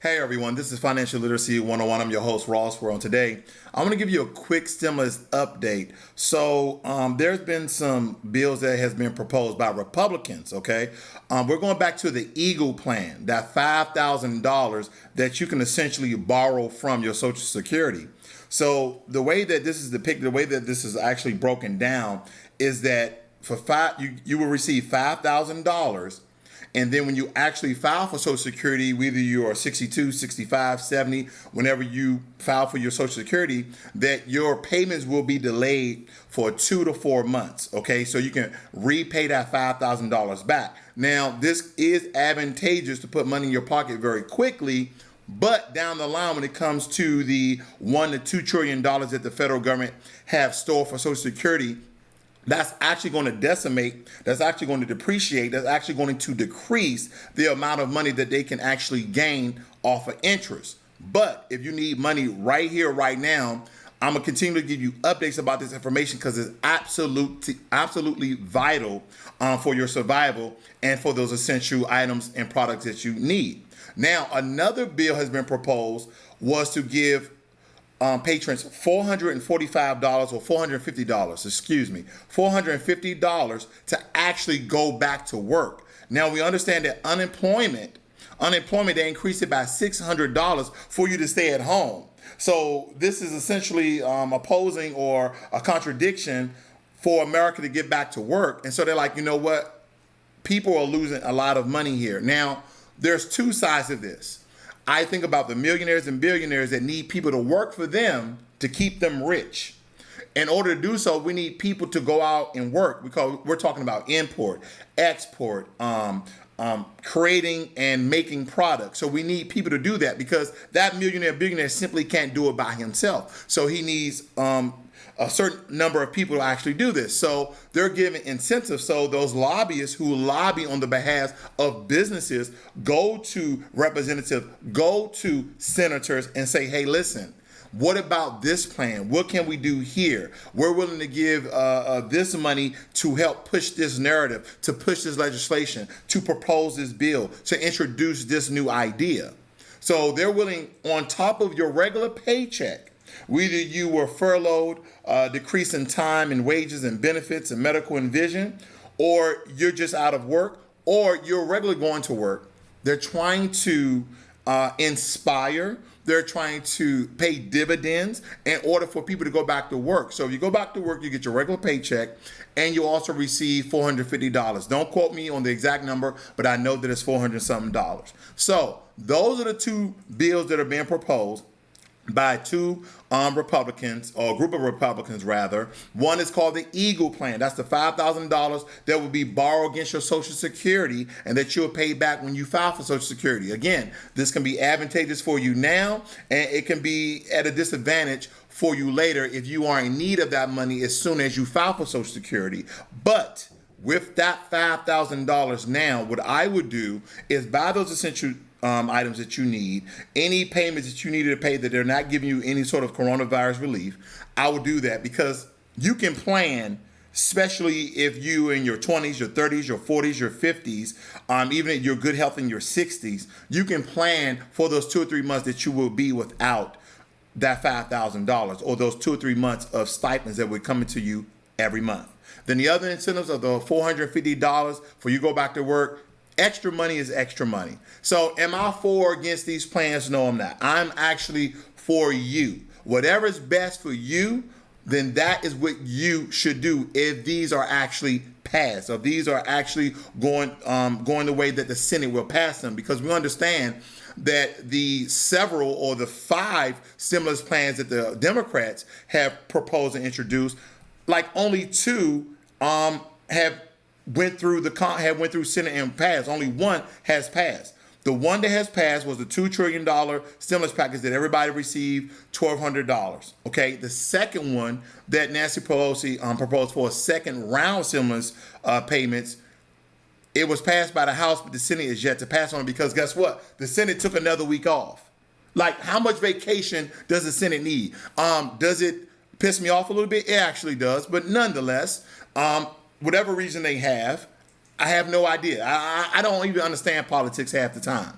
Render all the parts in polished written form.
Hey everyone, this is Financial Literacy 101. I'm your host, Ross World. Today, I'm going to give you a quick stimulus update. So there's been some bills that has been proposed by Republicans, okay? We're going back to the Eagle plan, that $5,000 that you can essentially borrow from your Social Security. So the way that this is depicted, the way that this is actually broken down is that for you will receive $5,000. And then when you actually file for Social Security, whether you are 62, 65, 70, whenever you file for your Social Security, that your payments will be delayed for 2 to 4 months. Okay, so you can repay that $5,000 back. Now, this is advantageous to put money in your pocket very quickly. But down the line, when it comes to the $1 to $2 trillion that the federal government have stored for Social Security, that's actually going to decimate, that's actually going to depreciate, that's actually going to decrease the amount of money that they can actually gain off of interest. But if you need money right here, right now, I'm going to continue to give you updates about this information because it's absolutely vital for your survival and for those essential items and products that you need. Now, another bill has been proposed was to give patrons $445 or $450 to actually go back to work. Now we understand that unemployment, they increased it by $600 for you to stay at home. So this is essentially opposing or a contradiction for America to get back to work. And so they're like, you know what? People are losing a lot of money here. Now, there's two sides of this. I think about the millionaires and billionaires that need people to work for them to keep them rich. In order to do so, we need people to go out and work because we're talking about import, export, creating and making products. So we need people to do that because that billionaire simply can't do it by himself. So he needs a certain number of people to actually do this. So they're giving incentives. So those lobbyists who lobby on the behalf of businesses go to representatives, go to senators and say, hey, listen, what about this plan? What can we do here? We're willing to give this money to help push this narrative, to push this legislation, to propose this bill, to introduce this new idea. So they're willing, on top of your regular paycheck, whether you were furloughed, decrease in time and wages and benefits and medical and vision, or you're just out of work, or you're regularly going to work, they're trying to inspire, they're trying to pay dividends in order for people to go back to work. So if you go back to work, you get your regular paycheck, and you also receive $450. Don't quote me on the exact number, but I know that it's $400-something. So those are the two bills that are being proposed by two Republicans, or a group of Republicans rather. One is called the Eagle Plan. That's the $5,000 that will be borrowed against your Social Security and that you'll pay back when you file for Social Security. Again, this can be advantageous for you now, and it can be at a disadvantage for you later if you are in need of that money as soon as you file for Social Security. But with that $5,000 now, what I would do is buy those essential items that you need, any payments that you needed to pay that they're not giving you any sort of coronavirus relief. I would do that because you can plan, especially if you in your 20s, your 30s, your 40s, your 50s, even in your good health in your 60s, you can plan for those 2 or 3 months that you will be without that $5,000 or those 2 or 3 months of stipends that would come into you every month. Then the other incentives of the $450 for you go back to work. Extra money is extra money. So am I for or against these plans? No, I'm not. I'm actually for you. Whatever is best for you, then that is what you should do if these are actually passed, or these are actually going the way that the Senate will pass them, because we understand that the 5 stimulus plans that the Democrats have proposed and introduced, like only 2 have went through Senate and passed. Only one has passed. The one that has passed was the $2 trillion stimulus package that everybody received $1,200. Okay, the second one that Nancy Pelosi proposed for a second round stimulus payments, it was passed by the House, but the Senate is yet to pass on it because guess what? The Senate took another week off. Like, how much vacation does the Senate need? Does it piss me off a little bit? It actually does, but nonetheless, whatever reason they have, I have no idea. I don't even understand politics half the time.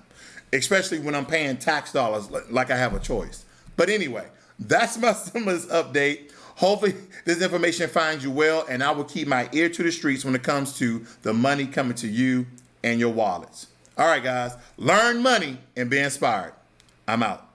especially when I'm paying tax dollars like I have a choice. But anyway, that's my stimulus update. Hopefully this information finds you well, and I will keep my ear to the streets when it comes to the money coming to you and your wallets. All right, guys, learn money and be inspired. I'm out.